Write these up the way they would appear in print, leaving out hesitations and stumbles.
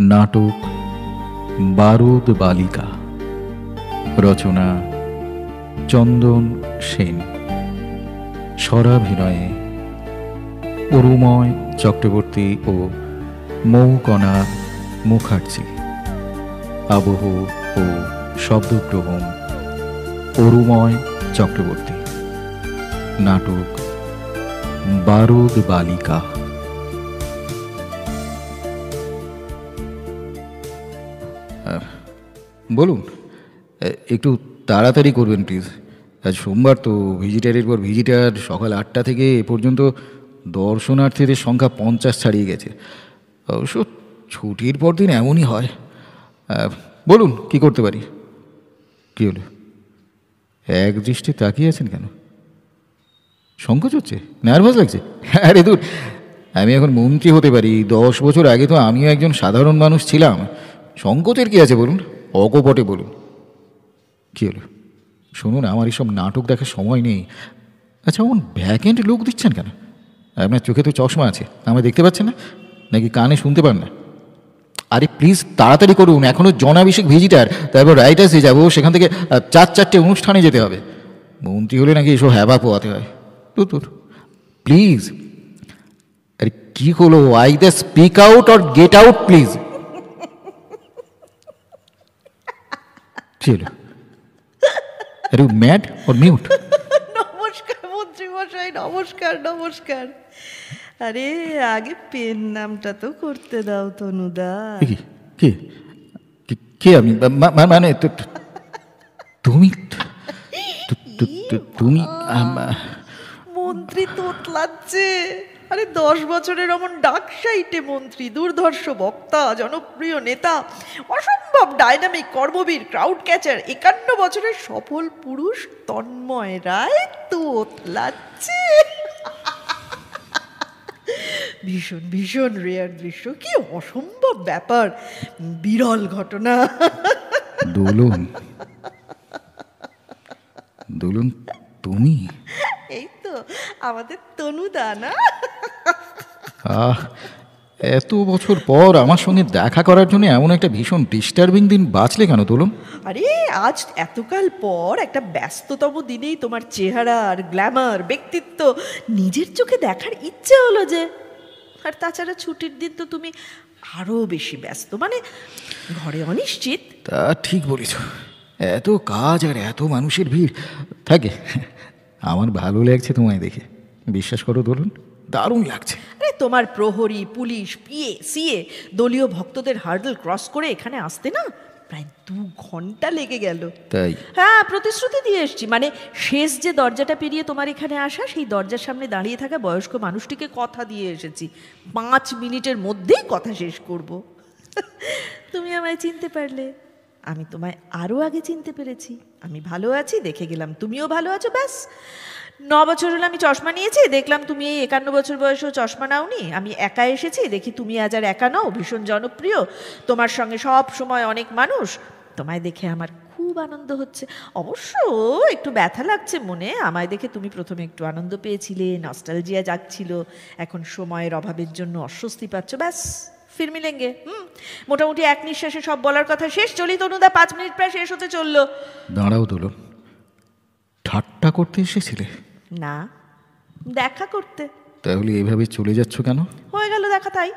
নাটক বারুদ বালিকা, রচনা চন্দন সেন, স্বরাভিনয়ে অরুময় চক্রবর্তী ও মৌকণা মুখার্জি। আবহ ও শব্দগ্রহণ অরুময় চক্রবর্তী। নাটক বারুদ বালিকা। বলুন, একটু তাড়াতাড়ি করবেন প্লিজ। আজ সোমবার তো, ভিজিটারের পর ভিজিটার। সকাল 8টা থেকে এ পর্যন্ত দর্শনার্থীদের সংখ্যা 50 ছাড়িয়ে গেছে। অবশ্য ছুটির পর দিন এমনই হয়। বলুন, কি করতে পারি? কী হলো? এক দৃষ্টি তাকিয়ে আছেন কেন? সংকোচ হচ্ছে? নার্ভাস লাগছে? আরে দূর, আমি এখন মন্ত্রী হতে পারি। 10 বছর আগে তো আমিও একজন সাধারণ মানুষ ছিলাম। সংকোচের কি আছে বলুন? অকপটে বলুন। কী হলো? শুনুন, আমার এসব নাটক দেখার সময় নেই। আচ্ছা, এমন ভ্যাকেন্ট লুক দিচ্ছেন কেন? আপনার চোখে তো চশমা আছে, আমায় দেখতে পাচ্ছেন না? নাকি কানে শুনতে পান না? আরে প্লিজ তাড়াতাড়ি করুন, এখনও জনাভিষেক ভিজিটার, তারপর রাইটার্সে যাবো, সেখান থেকে 4-4টে অনুষ্ঠানে যেতে হবে। মন্ত্রী হলে নাকি এসব হ্যাবা পোয়াতে হয়। তোর প্লিজ। আরে কী হলো? Either speak out or get out please. কি হলো? আরে ম্যাড অর মিউট? নমস্কার মন্ত্রী মশাই, নমস্কার নমস্কার। আরে আগে পেন নামটা তো করতে দাও তনুদা। কে কে আপনি? মানে তুমি তুমি মন্ত্রী তোতলাচ্ছে। আরে 10 বছরের অমন ডাক সাইটে মন্ত্রী, দুর্ধর্ষ বক্তা, জনপ্রিয় নেতা, অসম্ভব ডাইনামিক কর্মবীর, ক্রাউড ক্যাচার, 51 বছরের সফল পুরুষ তন্ময় রায় তোতলাচ্ছে। ভীষণ ভীষণ রেয়ার দৃশ্য, কি অসম্ভব ব্যাপার, বিরল ঘটনা। দোলন, দোলন তুমি? এই তো আমাদের তনুদা না? এত বছর পর আমার সঙ্গে দেখা করার জন্য এমন একটা ভীষণ ডিস্টার্বিং দিন বাঁচলে কেন দোলন? আরে আজ এতকাল পর একটা ব্যস্ততম দিনেই তোমার চেহারা আর গ্ল্যামার, ব্যক্তিত্ব নিজের চোখে দেখার ইচ্ছে হলো যে। আর তাছাড়া ছুটির দিন তো তুমি আরও বেশি ব্যস্ত, মানে ঘরে অনিশ্চিত। তা ঠিক বলেছ, এত কাজ আর এত মানুষের ভিড় থাকে। আমার ভালো লাগছে তোমায় দেখে, বিশ্বাস করো দোলন, দারুণ লাগছে। আরে তোমার প্রহরী, পুলিশ, পিএ, সিএ, দলীয় ভক্তদের হার্ডল ক্রস করে এখানে আসতে না প্রায় 2 ঘন্টা লেগে গেল। তাই? হ্যাঁ, প্রতিশ্রুতি দিয়ে এসছি। মানে শেষ যে দরজাটা পেরিয়ে তোমার এখানে আসা, সেই দরজার সামনে দাঁড়িয়ে থাকা বয়স্ক মানুষটিকে কথা দিয়ে এসেছি 5 মিনিটের মধ্যেই কথা শেষ করব। তুমি আমায় চিনতে পারলে, আমি তোমায় আরও আগে চিনতে পেরেছি। আমি ভালো আছি দেখে গেলাম, তুমিও ভালো আছো, ব্যাস। 9 বছর হলো আমি চশমা নিয়েছি, দেখলাম তুমি এই 51 বছর বয়সেও চশমা নাওনি। আমি একা এসেছি, দেখি তুমি আজ আর একা নও, ভীষণ জনপ্রিয়, তোমার সঙ্গে সব সময় অনেক মানুষ। তোমায় দেখে আমার খুব আনন্দ হচ্ছে। অবশ্য একটু ব্যথা লাগছে মনে, আমায় দেখে তুমি প্রথমে একটু আনন্দ পেয়েছিলে, নস্টালজিয়া জাগছিল, এখন সময়ের অভাবের জন্য অস্বস্তি পাচ্ছ, ব্যাস ফির মিলেঙ্গে। মোটামুটি এক নিঃশ্বাসে সব বলার কথা শেষ। চলি তনুদা, 5 মিনিট প্রায় শেষ হতে চললো। দাঁড়াও দোলন, ঠাট্টা করতে এসেছিলে? না, দেখা করতে। তাহলে এভাবে চলে যাচ্ছ কেন? হয়ে গেল দেখা, তাই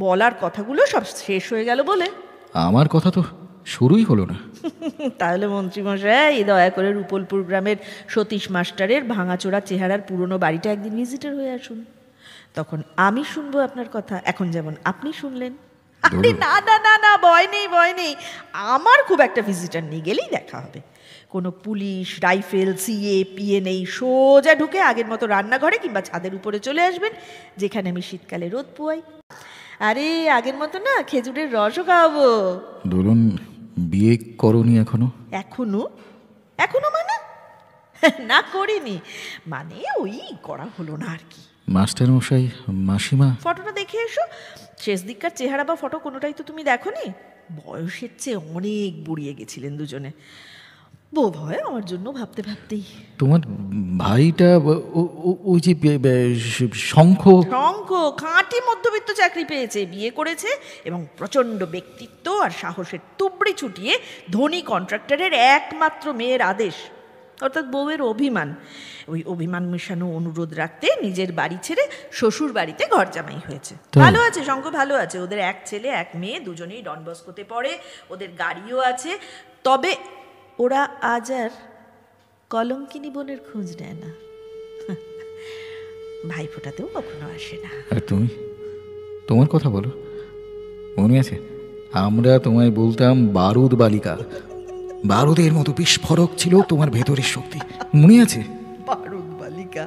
বলার কথাগুলো সব শেষ হয়ে গেল বলে। আমার কথা তো শুরুই হলো না। তাহলে মন্ত্রীমশাই দয়া করে রুপলপুর গ্রামের সতীশ মাস্টারের ভাঙাচোরা চেহারার পুরনো বাড়িটা একদিন ভিজিটার হয়ে আসুন, তখন আমি শুনবো আপনার কথা, এখন যেমন আপনি শুনলেন। আরে না না না না, ভয় নেই ভয় নেই, আমার খুব একটা ভিজিটার নেই, গেলেই দেখা হবে। কোনো পুলিশ, রাইফেল, সিএ, পিএ নেই, সোজা ঢুকে আগের মতো রান্নাঘরে কিংবা ছাদের উপরে চলে আসবেন, যেখানে আমি শীতকালে রোদ পোয়াই। আরে আগের মতো না, খেজুরের রসও খাওয়াবো। দোলন, বিয়ে করনি এখনো? এখনো? এখনো মানে? না, করিনি, মানে ওই করা হলো না আর কি। মাস্টার মশাই, মাসিমা? ফটোটা দেখে এসো। শেষ দিককার চেহারা বা ফটো কোনোটাই তো তুমি দেখোনি। বয়সের চেয়ে অনেক বুড়িয়ে গেছিলেন দুজনে। বোধ হয় আমার জন্য ভাবতে ভাবতেই। তোমার ভাইটা ওই যে শঙ্খ শঙ্খ খাঁটি মধ্যবিত্ত চাকরি পেয়েছে, বিয়ে করেছে এবং প্রচণ্ড ব্যক্তিত্ব আর সাহসের তুবড়ি ছুটিয়ে ধনী কন্ট্রাক্টরের একমাত্র মেয়ের আদেশ, অর্থাৎ বউয়ের অভিমান, ওই অভিমান মেশানো অনুরোধ রাখতে নিজের বাড়ি ছেড়ে শ্বশুর বাড়িতে ঘর জামাই হয়েছে। ভালো আছে শঙ্খ, ভালো আছে। ওদের এক ছেলে এক মেয়ে, দুজনেই ডন বস্কোতে পড়ে, ওদের গাড়িও আছে। তবে ওরা আজ আর কলঙ্কিনী বোনের খোঁজ নেয় না, ভাইফোঁটাতেও কখনো আসে না। আর তুমি, তোমার কথা বলো, মনে আছে আমরা তোমায় বলতাম বারুদ বালিকা, বারুদের মতো বিস্ফোরক ছিল তোমার ভেতরের শক্তি, মনে আছে? বারুদ বালিকা,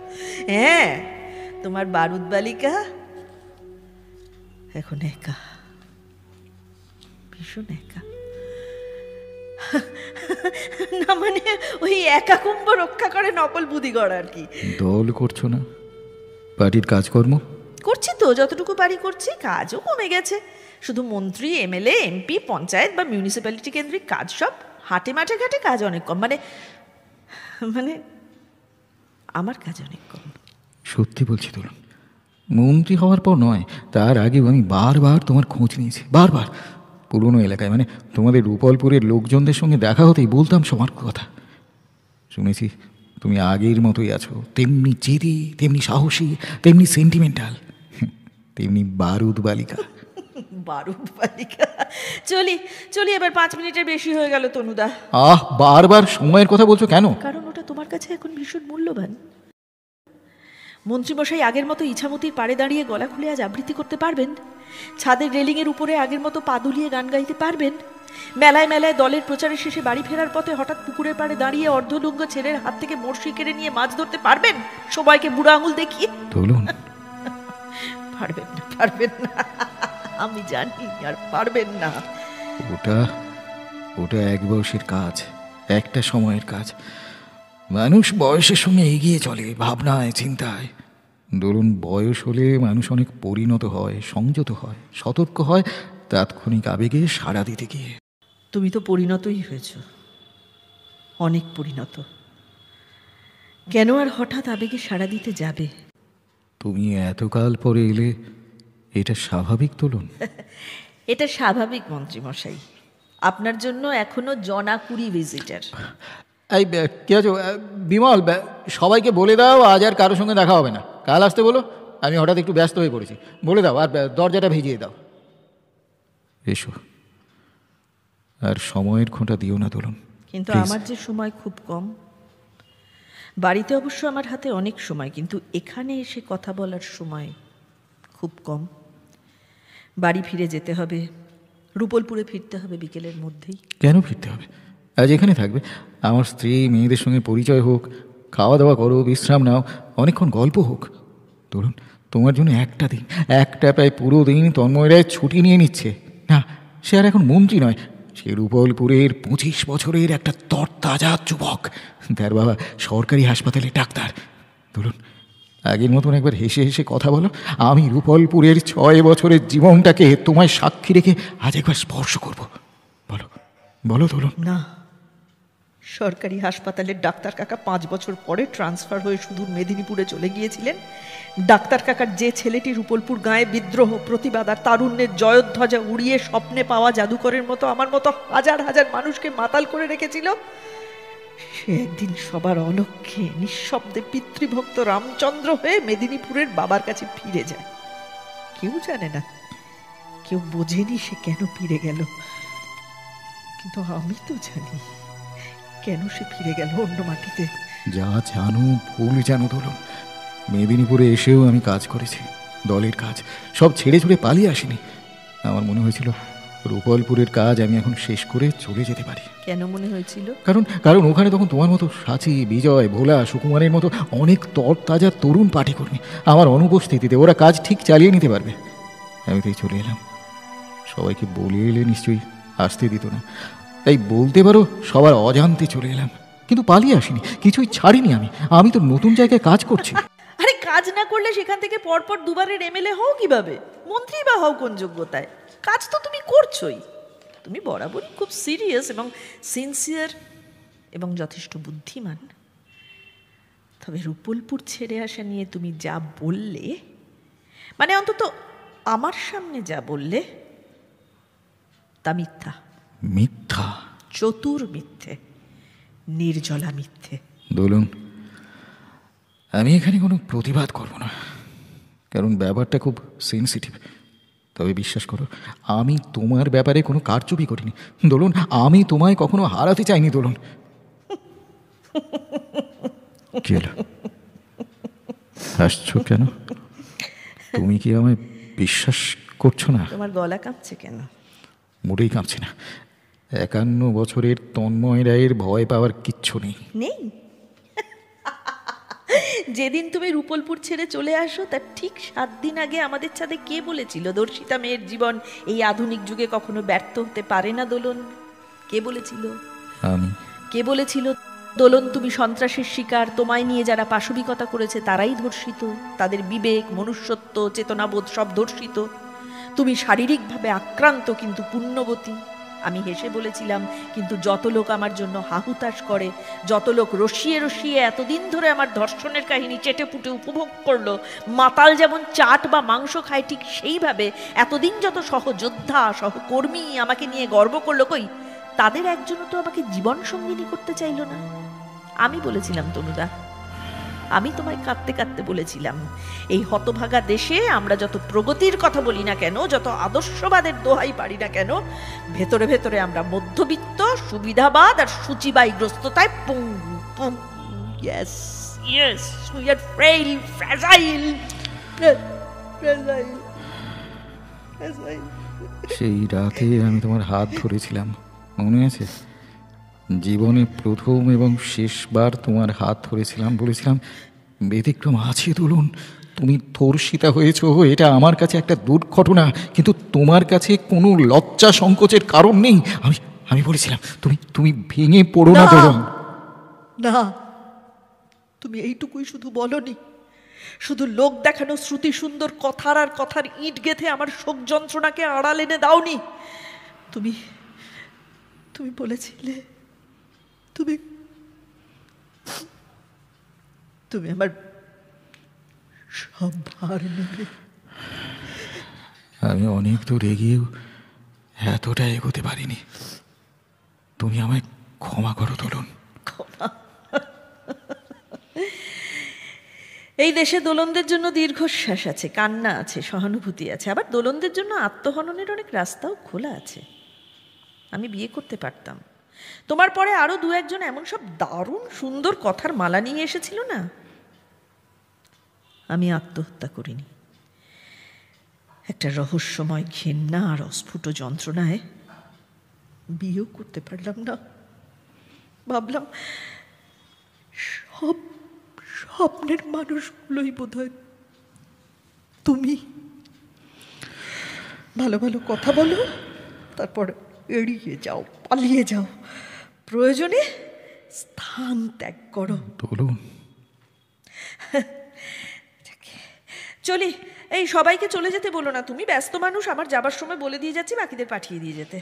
হ্যাঁ, তোমার বারুদ বালিকা এখন একা, ভীষণ একা। না মানে ওই একা কুম্ভ রক্ষা করে নকল বুদ্ধিগড় আর কি। দল করছো না, পার্টির কাজকর্ম করছি তো, যতটুকু পারি করছি। কাজও কমে গেছে, শুধু মন্ত্রী, এমএলএ, এমপি, পঞ্চায়েত বা মিউনিসিপ্যালিটি কেন্দ্রিক কাজ সব হাটে মাঠে ঘাটে কাজ অনেক কম। মানে মানে আমার কাজ অনেক কম। সত্যি বলছি তরুণ, মন্ত্রী হওয়ার পর নয়, তার আগেও আমি বারবার তোমার খোঁজ নিয়েছি, বারবার। পুরনো এলাকায়, মানে তোমাদের রূপলপুরের লোকজনদের সঙ্গে দেখা হতেই বলতাম সবার কথা। শুনেছি তুমি আগের মতোই আছো, তেমনি জেদি, তেমনি সাহসী, তেমনি সেন্টিমেন্টাল, তেমনি বারুদ বালিকা। বারুদ বালিকা। চলি চলি, এবার 5 মিনিটের বেশি হয়ে গেল তনুদা। বারবার সময়ের কথা বলছো কেন? কারণ ওটা তোমার কাছে এখন ভীষণ মূল্যবান। মন্ত্রীমশাই আগের মতো ইছামতির পাড়ে দাঁড়িয়ে গলা খুলে আজ আবৃত্তি করতে পারবেন? ছাদের রেলিংয়ের উপরে আগের মতো পা দুলিয়ে গান গাইতে পারবেন? মেলায় মেলায় দলের প্রচারের শেষে বাড়ি ফেরার পথে হঠাৎ পুকুরের পাড়ে দাঁড়িয়ে অর্ধলুঙ্গ ছেলের হাত থেকে বড়শি কেড়ে নিয়ে মাছ ধরতে পারবেন, সবাইকে বুড়ো আঙুল দেখিয়ে? বলুন। পারবেন না, পারবেন না, আমি জানি আর পারবেন না। ওটা ওটা এক বয়সের কাজ, একটা সময়ের কাজ। মানুষ বয়সের সঙ্গে এগিয়ে চলে, ভাবনায়, চিন্তায়। ধরুন বয়স হলে মানুষ অনেক পরিণত হয়, সংযত হয়, সতর্ক হয়, তাৎক্ষণিক আবেগে সাড়া দিতে গিয়ে। তুমি তো পরিণতই হয়েছ, অনেক পরিণত। কেন আর হঠাৎ আবেগে সাড়া দিতে যাবে? তুমি এতকাল পরে এলে, এটা স্বাভাবিক তুলুন? এটা স্বাভাবিক মন্ত্রীমশাই, আপনার জন্য এখনো জনা 20 ভিজিটার। এই কি আছো বিমল, সবাইকে বলে দাও আজ আর কারোর সঙ্গে দেখা হবে না, কাল আসতে বলো। আমি হঠাৎ একটু ব্যস্ত হয়ে পড়েছি, বলে দাও। আর দরজাটা ভিজিয়ে দাও। এসো, আর সময়ের খোঁটা দিও না তুলুন। কিন্তু আমার যে সময় খুব কম। বাড়িতে অবশ্য আমার হাতে অনেক সময়, কিন্তু এখানে এসে কথা বলার সময় খুব কম। বাড়ি ফিরে যেতে হবে, রূপলপুরে ফিরতে হবে বিকেলের মধ্যেই। কেন ফিরতে হবে? আজ এখানে থাকবে, আমার স্ত্রী মেয়েদের সঙ্গে পরিচয় হোক, খাওয়া দাওয়া করো, বিশ্রাম নাও, অনেকক্ষণ গল্প হোক। ধরুন তোমার জন্য একটা দিন, একটা প্রায় পুরো দিন তন্ময় রায় ছুটি নিয়ে নিচ্ছে। না, সে আর এখন মন্ত্রী নয়, সে রূপলপুরের 25 বছরের একটা তরতাজা যুবক। তার বাবা সরকারি হাসপাতালে ডাক্তার। ধরুন আগের মতন একবার হেসে হেসে কথা বলো। আমি রূপলপুরের 6 বছরের জীবনটাকে তোমায় সাক্ষী রেখে আজ একবার স্পর্শ করব। বলো বলো ধরুন। না, সরকারি হাসপাতালের ডাক্তার কাকা 5 বছর পরে ট্রান্সফার হয়ে সুদূর মেদিনীপুরে চলে গিয়েছিলেন। ডাক্তার কাকার যে ছেলেটি রূপলপুর গায়ে বিদ্রোহ, প্রতিবাদ আর তারুণ্যের জয়ধ্বজা উড়িয়ে স্বপ্নে পাওয়া জাদুকরের মতো আমার মতো হাজার হাজার মানুষকে মাতাল করে রেখেছিল, সে একদিন সবার অলক্ষ্যে নিঃশব্দে পিতৃভক্ত রামচন্দ্র হয়ে মেদিনীপুরের বাবার কাছে ফিরে যায়। কেউ জানে না, কেউ বোঝেনি সে কেন ফিরে গেল, কিন্তু আমি তো জানি কেন সে ফিরে গেল অন্য মাটিতে। যা জানো ভুল জানো ধরুন। মেদিনীপুরে এসেও আমি কাজ করেছি, দলের কাজ, সব ছেড়ে ছুড়ে পালিয়ে আসিনি। আমার মনে হয়েছিল রূপলপুরের কাজ আমি এখন শেষ করে চলে যেতে পারি। কেন মনে হয়েছিল? কারণ ওখানে তখন তোমার মতো সাচি, বিজয়, ভোলা, সুকুমারের মতো অনেক তরতাজা তরুণ পাঠিকর্মী। আমার অনুপস্থিতিতে ওরা কাজ ঠিক চালিয়ে নিতে পারবে। আমি তাই চলে এলাম। সবাইকে বলে এলে নিশ্চয়ই আসতে দিত না, তাই বলতে পারো সবার অজান্তে চলে এলাম। কিন্তু পালিয়ে আসিনি, কিছুই ছাড়িনি। আমি তো নতুন জায়গায় কাজ করছি। আরে কাজ না করলে সেখান থেকে পরপর দুবারের এমএলএ হও কিভাবে? মন্ত্রী বা হও কোন যোগ্যতায়? কাজ তো তুমি করছোই। তুমি বরাবরই খুব সিরিয়াস এবং সিনসিয়ার এবং যথেষ্ট বুদ্ধিমান। তবে রুপলপুর ছেড়ে আসা নিয়ে তুমি যা বললে, মানে অন্তত আমার সামনে যা বললে, তা মিথ্যা। মিথ্যা? চতুর মিথ্যে, নির্জলা মিথ্যে। বলুন, আমি এখানে কোনো প্রতিবাদ করব না, কারণ ব্যাপারটা খুব সেন্সিটিভ। তবে বিশ্বাস করো, আমি তোমার ব্যাপারে কোনো কারচুপি করিনি দোলন। আমি তোমায় কখনো হারাতে চাইনি দোলন। কি হলো, হাসছো কেন? তুমি কি আমায় বিশ্বাস করছো না? তোমার গলা কাঁপছে কেন? মোটেই কাঁপছে না। 51 বছরের তন্ময় রায়ের ভয় পাওয়ার কিচ্ছু নেই। নেই? যেদিন তুমি রুপলপুর ছেড়ে চলে আসো তার ঠিক 7 দিন আগে আমাদের ছাদে কে বলেছিল দর্শিতা মেয়ের জীবন এই আধুনিক যুগে কখনো ব্যর্থ হতে পারে না দোলন? কে বলেছিল? আমি। কে বলেছিল দোলন তুমি সন্ত্রাসের শিকার, তোমায় নিয়ে যারা পাশবিকতা করেছে তারাই ধর্ষিত, তাদের বিবেক, মনুষ্যত্ব, চেতনাবোধ সব ধর্ষিত। তুমি শারীরিকভাবে আক্রান্ত কিন্তু পুণ্যবতী। আমি হেসে বলেছিলাম, কিন্তু যত লোক আমার জন্য হাহুতাশ করে, যত লোক রসিয়ে রসিয়ে এতদিন ধরে আমার ধর্ষণের কাহিনী চেটে পুটে উপভোগ করলো, মাতাল যেমন চাট বা মাংস খায় ঠিক সেইভাবে এতদিন যত সহযোদ্ধা সহকর্মী আমাকে নিয়ে গর্ব করলো, কই তাদের একজনও তো আমাকে জীবন সঙ্গিনী করতে চাইল না। আমি বলেছিলাম তনুদা, আমি তোমায় কাঁদতে কাঁদতে বলেছিলাম, এই হতভাগা দেশে আমরা যত প্রগতির কথা বলি না কেন, যত আদর্শবাদের দোহাই পারি না কেন, ভেতরে ভেতরে আমরা মধ্যবিত্ত, সুবিধাবাদ আর সূচিবায়গ্রস্ততায় পঙ্গু। Yes yes, we are frail, fragile, fragile, fragile. সেই রাতে আমি তোমার হাত ধরেছিলাম, মনে আছে? জীবনে প্রথম এবং শেষবার তোমার হাত ধরেছিলাম। বলেছিলাম, ব্যতিক্রম আছে দোলন, তুমি ধর্ষিতা হয়েছ, এটা আমার কাছে একটা দুর্ঘটনা, কিন্তু তোমার কাছে কোনো লজ্জা সংকোচের কারণ নেই। আমি বলেছিলাম, তুমি ভেঙে পড়ো না দোলন। না, তুমি এইটুকুই শুধু বলনি, শুধু লোক দেখানো শ্রুতি সুন্দর কথার আর কথার ইট গেথে আমার শোক যন্ত্রণাকে আড়াল এনে দাওনি। তুমি তুমি বলেছিলে তুমি তুমি আমার সব ভার নেবে। আমি অনেক দূর এগিয়েও এতটা এগোতে পারিনি। তুমি আমায় ক্ষমা করো দোলন। ক্ষমা? এই দেশে দোলনদের জন্য দীর্ঘশ্বাস আছে, কান্না আছে, সহানুভূতি আছে, আবার দোলনদের জন্য আত্মহননের অনেক রাস্তাও খোলা আছে। আমি বিয়ে করতে পারতাম, তোমার পরে আরো 2-1 এমন সব দারুণ সুন্দর কথার মালা নিয়ে এসেছিল না। আমি আত্মহত্যা করিনি। একটা রহস্যময় ঘেন্না আর অস্ফুট যন্ত্রণায় বিয়েও করতে পারলাম না। ভাবলাম সব স্বপ্নের মানুষগুলোই বোধহয় তুমি। ভালো ভালো কথা বলো, তারপর এড়িয়ে যাও, পালিয়ে যাও, প্রয়োজনে স্থান ত্যাগ করো। দোলন, চলি। এই সবাইকে চলে যেতে বলো না, তুমি ব্যস্ত মানুষ, আমার যাবার সময় বলে দিয়ে যাচ্ছি বাকিদের পাঠিয়ে দিয়ে যেতে।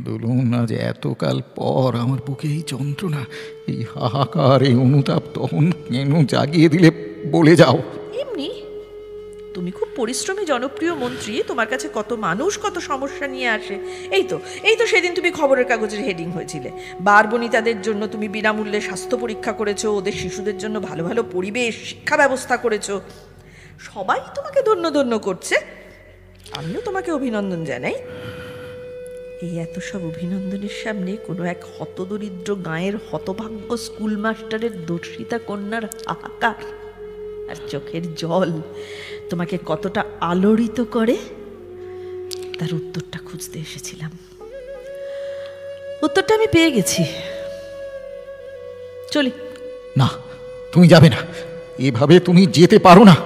দোলন, আজ এতকাল পর আমার বুকে এই যন্ত্রণা, এই হাহাকার, এই অনুতাপ তখন কেন জাগিয়ে দিলে বলে যাও। এমনি তুমি খুব পরিশ্রমী জনপ্রিয় মন্ত্রী, তোমার কাছে কত মানুষ কত সমস্যা নিয়ে আসে। এই তো সেদিন তুমি খবরের কাগজের হেডিং হয়েছিলে, বারবনিতাদের জন্য তুমি বিনামূল্যে স্বাস্থ্য পরীক্ষা করেছো, ওদের শিশুদের জন্য ভালো ভালো পরিবেশ শিক্ষা ব্যবস্থা করেছো। সবাই তোমাকে ধন্য ধন্য করছে, আমিও তোমাকে অভিনন্দন জানাই। এই এত সব অভিনন্দনের সামনে কোনো এক হতদরিদ্র গাঁয়ের হতভাগ্য স্কুল মাস্টারের দর্শিতা কন্যার হাহাকার আর চোখের জল তোমাকে কতটা আলোড়িত করে তার উত্তরটা খুঁজতে এসেছিলাম। উত্তরটা আমি পেয়ে গেছি। চলি। না, তুমি যাবে না, এভাবে তুমি যেতে পারো না।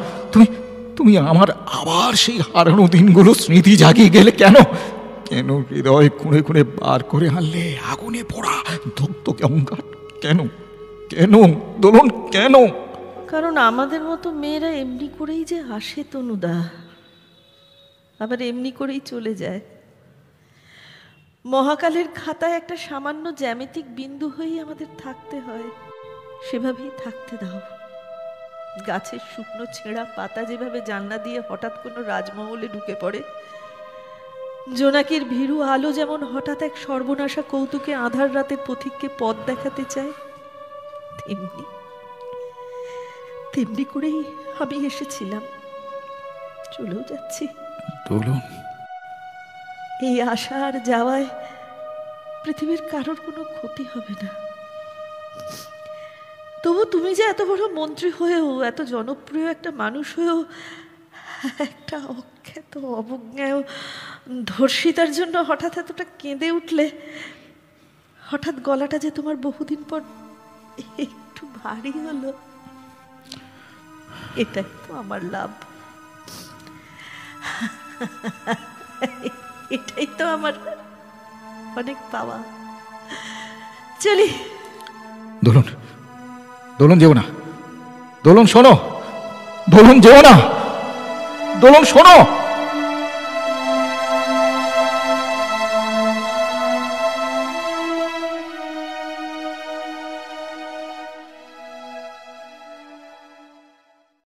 তুমি আমার আবার সেই হারানো দিনগুলো স্মৃতি জাগিয়ে গেলে কেন? কেন হৃদয় খুঁড়ে খুঁড়ে বার করে আনলে আগুনে পোড়া ধকধকে অহংকার? কেন কেন দোলন, কেন? কারণ আমাদের মতো মেয়েরা এমনি করেই যে আসে তনুদা, আবার এমনি করেই চলে যায়। মহাকালের খাতায় একটা সামান্য জ্যামিতিক বিন্দু হয়েই আমাদের থাকতে হয়, সেভাবেই থাকতে দাও। গাছের শুকনো ছেঁড়া পাতা যেভাবে জানলা দিয়ে হঠাৎ কোনো রাজমহলে ঢুকে পড়ে, জোনাকির ভীরু আলো যেমন হঠাৎ এক সর্বনাশা কৌতুকে আঁধার রাতের পথিককে পথ দেখাতে চায়, তেমনি তেমনি করেই আমি এসেছিলাম, চলেও যাচ্ছি। দোলন, এই আসা আর যাওয়ায় পৃথিবীর কারোর কোনো ক্ষতি হবে না। তবু তুমি যে এত বড় মন্ত্রী হয়েও, এত জনপ্রিয় একটা মানুষ হয়েও একটা অখ্যাত অবজ্ঞায় ধর্ষিতার জন্য হঠাৎ এতটা কেঁদে উঠলে, হঠাৎ গলাটা যে তোমার বহুদিন পর একটু ভারী হলো, এটাই তো আমার লাভ, এটাই তো আমার অনেক পাওয়া। চলি। দোলন, দোলন যেও না, দোলন শোনো, দোলন যেও না, দোলন শোনো।